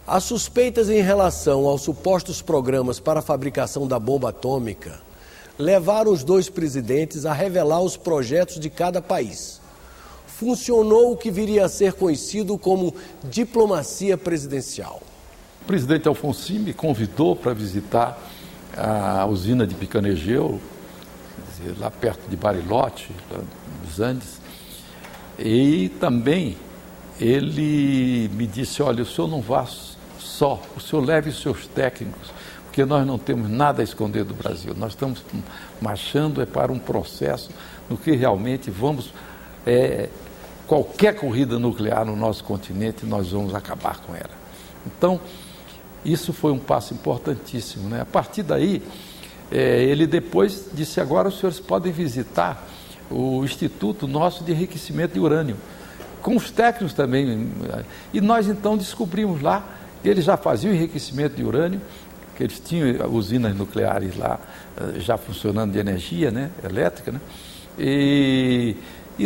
As suspeitas em relação aos supostos programas para a fabricação da bomba atômica levaram os dois presidentes a revelar os projetos de cada país. Funcionou o que viria a ser conhecido como diplomacia presidencial. O presidente Alfonsin me convidou para visitar a usina de Picanegeu, lá perto de Bariloche, nos Andes, e também ele me disse: olha, o senhor não vá só, o senhor leve os seus técnicos, porque nós não temos nada a esconder do Brasil, nós estamos marchando para um processo no que realmente vamos, qualquer corrida nuclear no nosso continente, nós vamos acabar com ela. Então, isso foi um passo importantíssimo, né? A partir daí, ele depois disse: agora os senhores podem visitar o Instituto nosso de enriquecimento de urânio, com os técnicos também. E nós então descobrimos lá que eles já faziam enriquecimento de urânio, que eles tinham usinas nucleares lá já funcionando de energia, né, elétrica, né? E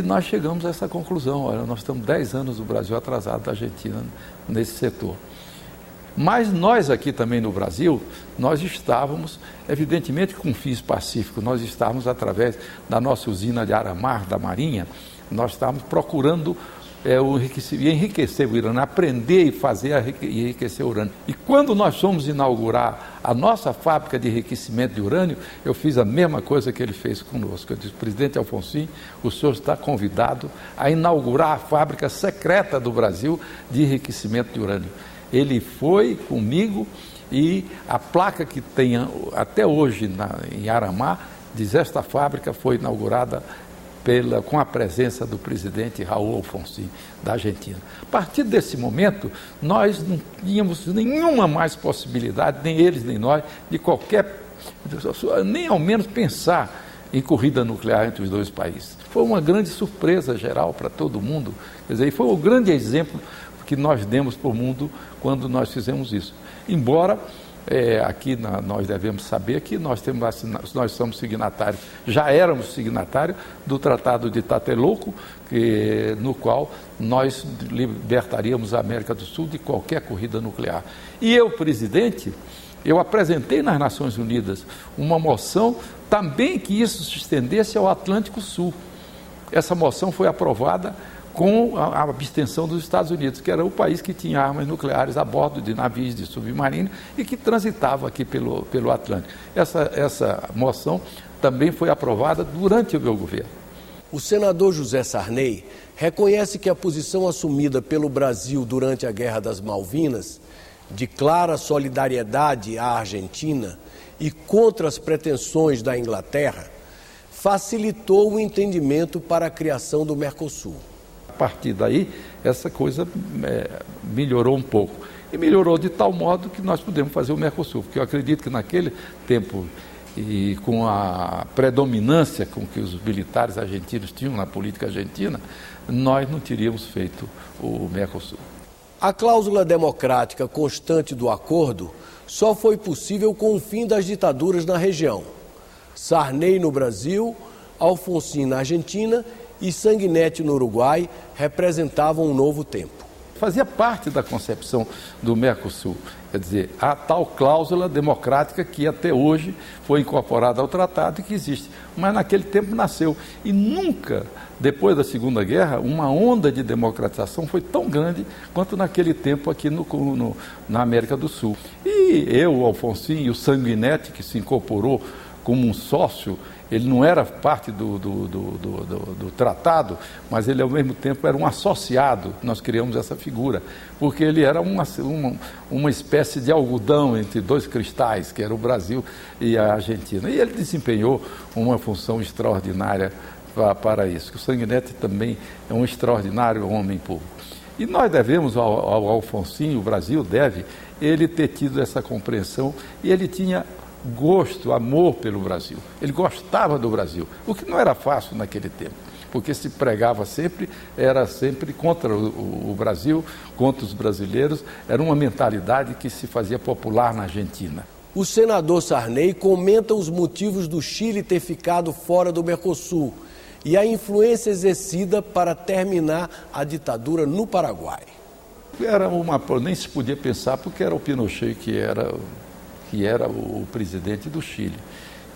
nós chegamos a essa conclusão: olha, nós estamos 10 anos do Brasil atrasado da Argentina nesse setor. Mas nós aqui também no Brasil, nós estávamos, evidentemente com fins pacíficos, nós estávamos através da nossa usina de Aramar, da Marinha, nós estávamos procurando enriquecer o urânio, aprender e fazer e enriquecer o urânio. E quando nós fomos inaugurar a nossa fábrica de enriquecimento de urânio, eu fiz a mesma coisa que ele fez conosco. Eu disse: presidente Alfonsin, o senhor está convidado a inaugurar a fábrica secreta do Brasil de enriquecimento de urânio. Ele foi comigo e a placa que tem até hoje em Aramar diz: esta fábrica foi inaugurada com a presença do presidente Raul Alfonsin, da Argentina. A partir desse momento, nós não tínhamos nenhuma mais possibilidade, nem eles nem nós, de nem ao menos pensar em corrida nuclear entre os dois países. Foi uma grande surpresa geral para todo mundo. Quer dizer, foi um grande exemplo que nós demos para o mundo quando nós fizemos isso. Embora aqui nós devemos saber que nós somos signatários, já éramos signatários do Tratado de Tlatelolco, no qual nós libertaríamos a América do Sul de qualquer corrida nuclear. E eu, presidente, eu apresentei nas Nações Unidas uma moção também que isso se estendesse ao Atlântico Sul. Essa moção foi aprovada com a abstenção dos Estados Unidos, que era o país que tinha armas nucleares a bordo de navios de submarino e que transitava aqui pelo Atlântico. Essa moção também foi aprovada durante o meu governo. O senador José Sarney reconhece que a posição assumida pelo Brasil durante a Guerra das Malvinas, de clara solidariedade à Argentina e contra as pretensões da Inglaterra, facilitou o entendimento para a criação do Mercosul. A partir daí, essa coisa melhorou um pouco. E melhorou de tal modo que nós pudemos fazer o Mercosul, porque eu acredito que naquele tempo, e com a predominância com que os militares argentinos tinham na política argentina, nós não teríamos feito o Mercosul. A cláusula democrática constante do acordo só foi possível com o fim das ditaduras na região. Sarney no Brasil, Alfonsin na Argentina e Sanguinetti no Uruguai representavam um novo tempo. Fazia parte da concepção do Mercosul, quer dizer, a tal cláusula democrática que até hoje foi incorporada ao tratado e que existe, mas naquele tempo nasceu. E nunca, depois da Segunda Guerra, uma onda de democratização foi tão grande quanto naquele tempo aqui na América do Sul. E eu, o Alfonsin e o Sanguinetti, que se incorporou como um sócio, ele não era parte do tratado, mas ele ao mesmo tempo era um associado. Nós criamos essa figura, porque ele era uma espécie de algodão entre dois cristais, que era o Brasil e a Argentina. E ele desempenhou uma função extraordinária para isso. O Sanguinetti também é um extraordinário homem público. E nós devemos ao Alfonsin, o Brasil deve, ele ter tido essa compreensão, e ele tinha gosto, amor pelo Brasil. Ele gostava do Brasil, o que não era fácil naquele tempo, porque se pregava sempre, era sempre contra o Brasil, contra os brasileiros, era uma mentalidade que se fazia popular na Argentina. O senador Sarney comenta os motivos do Chile ter ficado fora do Mercosul e a influência exercida para terminar a ditadura no Paraguai. Nem se podia pensar, porque era o Pinochet que era o presidente do Chile.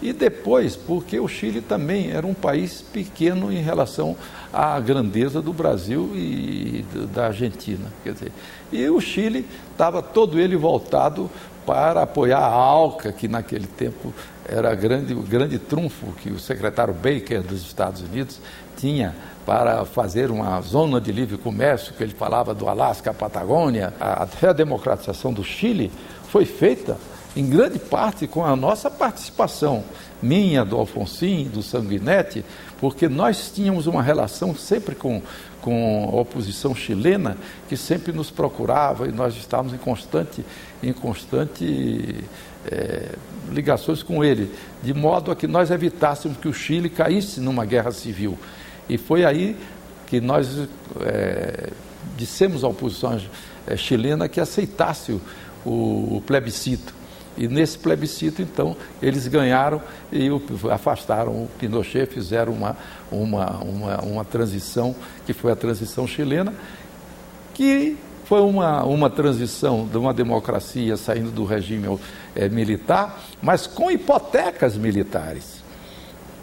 E depois, porque o Chile também era um país pequeno em relação à grandeza do Brasil e da Argentina. Quer dizer, e o Chile estava todo ele voltado para apoiar a ALCA, que naquele tempo era o grande trunfo que o secretário Baker dos Estados Unidos tinha para fazer uma zona de livre comércio, que ele falava do Alasca à Patagônia. A redemocratização do Chile foi feita em grande parte com a nossa participação, minha, do Alfonsin, do Sanguinetti, porque nós tínhamos uma relação sempre com a oposição chilena, que sempre nos procurava e nós estávamos em constante ligações com ele, de modo a que nós evitássemos que o Chile caísse numa guerra civil. E foi aí que nós dissemos à oposição chilena que aceitasse o plebiscito. E nesse plebiscito, então, eles ganharam e afastaram o Pinochet, fizeram uma transição, que foi a transição chilena, que foi uma transição de uma democracia saindo do regime militar, mas com hipotecas militares.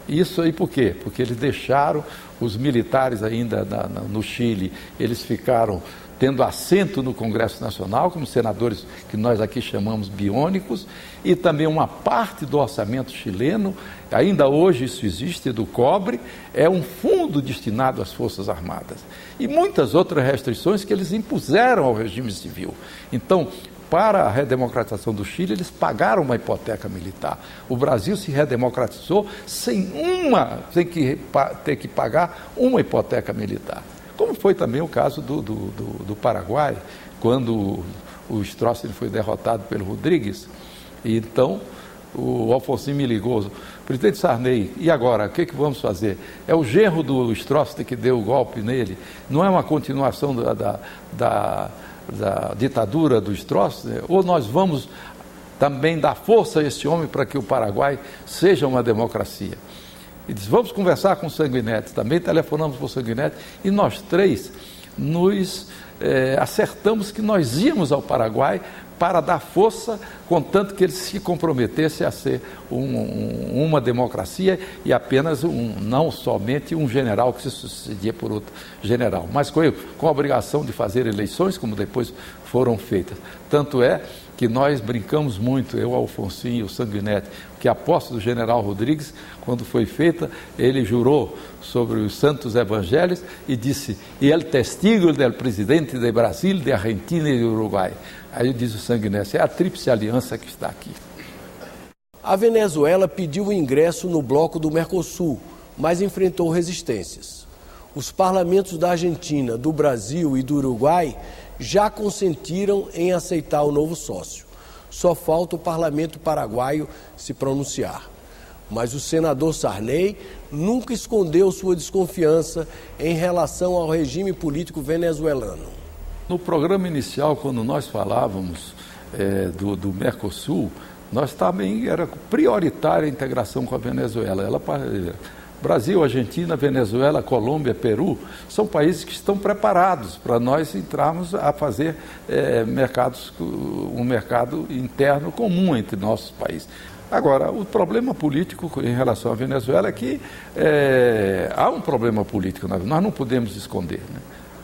Isso aí por quê? Porque eles deixaram os militares ainda no Chile, eles ficaram tendo assento no Congresso Nacional, como senadores que nós aqui chamamos biônicos, e também uma parte do orçamento chileno, ainda hoje isso existe, do cobre, é um fundo destinado às Forças Armadas. E muitas outras restrições que eles impuseram ao regime civil. Então, para a redemocratização do Chile, eles pagaram uma hipoteca militar. O Brasil se redemocratizou sem ter que pagar uma hipoteca militar. Como foi também o caso do Paraguai, quando o Stroessner foi derrotado pelo Rodrigues. E então o Alfonsin me ligou: presidente Sarney, e agora, o que vamos fazer? É o genro do Stroessner que deu o golpe nele? Não é uma continuação da ditadura do Stroessner? Ou nós vamos também dar força a esse homem para que o Paraguai seja uma democracia? E disse: vamos conversar com o Sanguinetti. Também telefonamos para o Sanguinetti e nós três nos acertamos que nós íamos ao Paraguai para dar força, contanto que ele se comprometesse a ser uma democracia e apenas não somente um general que se sucedia por outro general, mas com a obrigação de fazer eleições, como depois foram feitas. Tanto é que nós brincamos muito, eu, Alfonsin e o Sanguinetti, que a posse do general Rodrigues, quando foi feita, ele jurou sobre os santos evangelhos e disse: "E el testigo del presidente de Brasil, de Argentina e de Uruguai". Aí diz o Sanguinetti: é a tríplice aliança que está aqui. A Venezuela pediu o ingresso no bloco do Mercosul, mas enfrentou resistências. Os parlamentos da Argentina, do Brasil e do Uruguai já consentiram em aceitar o novo sócio. Só falta o parlamento paraguaio se pronunciar. Mas o senador Sarney nunca escondeu sua desconfiança em relação ao regime político venezuelano. No programa inicial, quando nós falávamos do Mercosul, nós também era prioritária a integração com a Venezuela. Brasil, Argentina, Venezuela, Colômbia, Peru, são países que estão preparados para nós entrarmos a fazer um mercado interno comum entre nossos países. Agora, o problema político em relação à Venezuela é que há um problema político, nós não podemos esconder, né?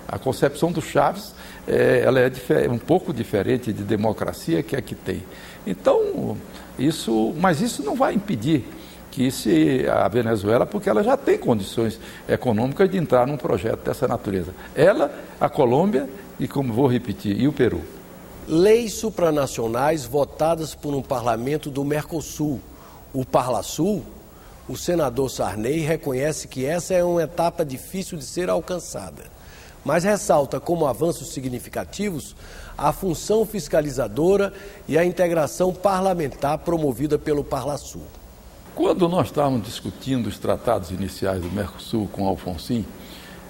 A concepção do Chávez ela é um pouco diferente de democracia que é que tem. Então, mas isso não vai impedir que a Venezuela, porque ela já tem condições econômicas de entrar num projeto dessa natureza. Ela, a Colômbia e, como vou repetir, e o Peru. Leis supranacionais votadas por um parlamento do Mercosul, o Parlasul, o senador Sarney reconhece que essa é uma etapa difícil de ser alcançada, mas ressalta como avanços significativos a função fiscalizadora e a integração parlamentar promovida pelo Parlasul. Quando nós estávamos discutindo os tratados iniciais do Mercosul com Alfonsin,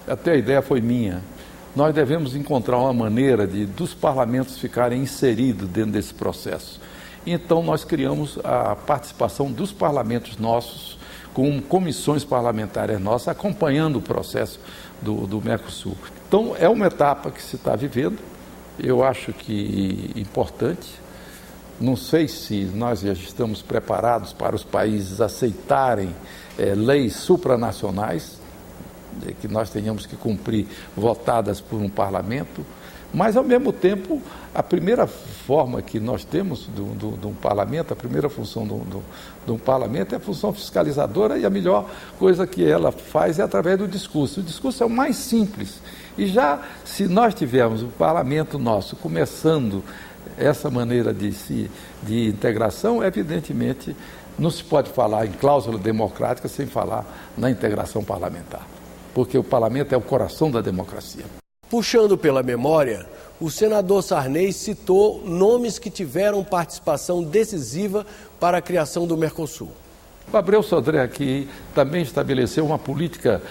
até a ideia foi minha. Nós devemos encontrar uma maneira dos parlamentos ficarem inseridos dentro desse processo. Então, nós criamos a participação dos parlamentos nossos, com comissões parlamentares nossas, acompanhando o processo do Mercosul. Então, é uma etapa que se está vivendo eu acho que importante. Não sei se nós já estamos preparados para os países aceitarem leis supranacionais, que nós tenhamos que cumprir, votadas por um parlamento, mas, ao mesmo tempo, a primeira forma que nós temos de um parlamento, a primeira função de um parlamento é a função fiscalizadora, e a melhor coisa que ela faz é através do discurso. O discurso é o mais simples. E já, se nós tivermos o parlamento nosso começando essa maneira de integração, evidentemente, não se pode falar em cláusula democrática sem falar na integração parlamentar, porque o parlamento é o coração da democracia. Puxando pela memória, o senador Sarney citou nomes que tiveram participação decisiva para a criação do Mercosul. O Abreu Sodré aqui também estabeleceu uma política,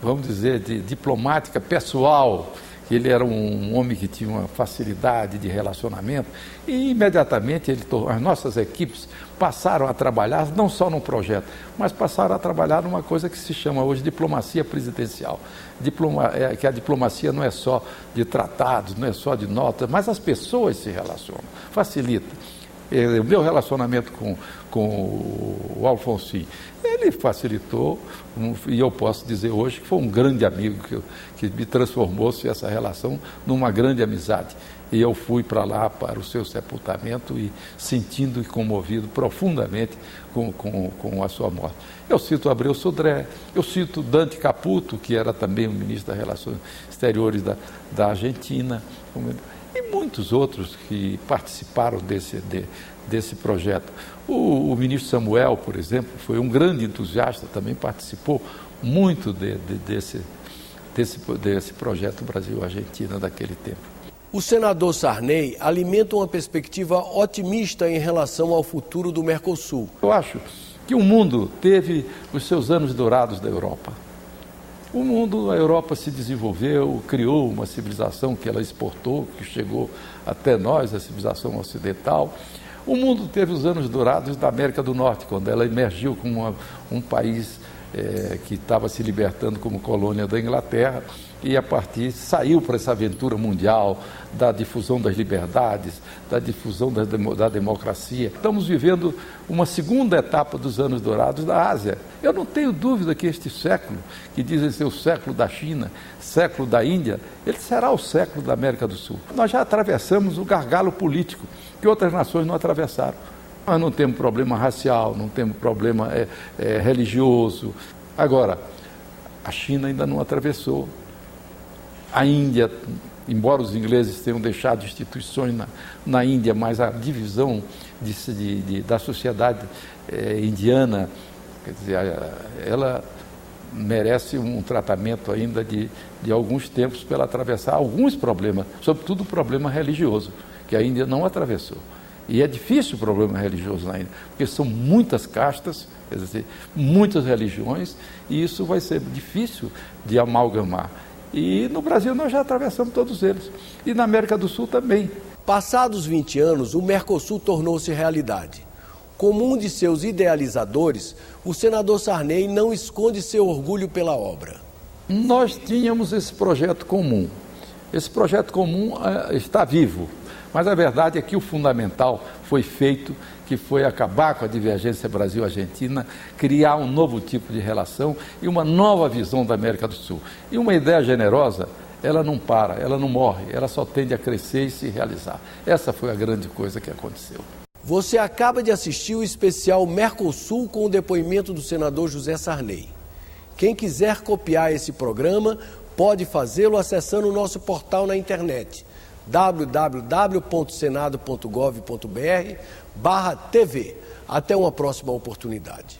vamos dizer, diplomática, pessoal. Ele era um homem que tinha uma facilidade de relacionamento e imediatamente as nossas equipes passaram a trabalhar não só num projeto, mas passaram a trabalhar numa coisa que se chama hoje diplomacia presidencial. Que a diplomacia não é só de tratados, não é só de notas, mas as pessoas se relacionam, facilita. O meu relacionamento com o Alfonsin, ele facilitou, e eu posso dizer hoje que foi um grande amigo que me transformou-se essa relação numa grande amizade. E eu fui para lá, para o seu sepultamento, e sentindo e comovido profundamente com a sua morte. Eu cito Abreu Sodré, eu cito Dante Caputo, que era também o ministro das Relações Exteriores da Argentina, e muitos outros que participaram desse projeto. O ministro Samuel, por exemplo, foi um grande entusiasta, também participou muito desse projeto Brasil-Argentina daquele tempo. O senador Sarney alimenta uma perspectiva otimista em relação ao futuro do Mercosul. Eu acho que o mundo teve os seus anos dourados da Europa. A Europa se desenvolveu, criou uma civilização que ela exportou, que chegou até nós, a civilização ocidental. O mundo teve os anos dourados da América do Norte, quando ela emergiu como um país que estava se libertando como colônia da Inglaterra, e a partir saiu para essa aventura mundial da difusão das liberdades, da difusão da democracia. Estamos vivendo uma segunda etapa dos anos dourados da Ásia. Eu não tenho dúvida que este século, que dizem ser o século da China, século da Índia, ele será o século da América do Sul. Nós já atravessamos o gargalo político que outras nações não atravessaram. Nós não temos problema racial, não temos problema religioso. Agora, a China ainda não atravessou. A Índia, embora os ingleses tenham deixado instituições na Índia, mas a divisão da sociedade indiana, quer dizer, ela merece um tratamento ainda de alguns tempos para ela atravessar alguns problemas, sobretudo o problema religioso, que a Índia não atravessou. E é difícil o problema religioso na Índia, porque são muitas castas, quer dizer, muitas religiões, e isso vai ser difícil de amalgamar. E no Brasil nós já atravessamos todos eles. E na América do Sul também. Passados 20 anos, o Mercosul tornou-se realidade. Como um de seus idealizadores, o senador Sarney não esconde seu orgulho pela obra. Nós tínhamos esse projeto comum. Esse projeto comum está vivo. Mas a verdade é que o fundamental foi feito, que foi acabar com a divergência Brasil-Argentina, criar um novo tipo de relação e uma nova visão da América do Sul. E uma ideia generosa, ela não para, ela não morre, ela só tende a crescer e se realizar. Essa foi a grande coisa que aconteceu. Você acaba de assistir o especial Mercosul com o depoimento do senador José Sarney. Quem quiser copiar esse programa, pode fazê-lo acessando o nosso portal na internet, www.senado.gov.br/TV. Até uma próxima oportunidade.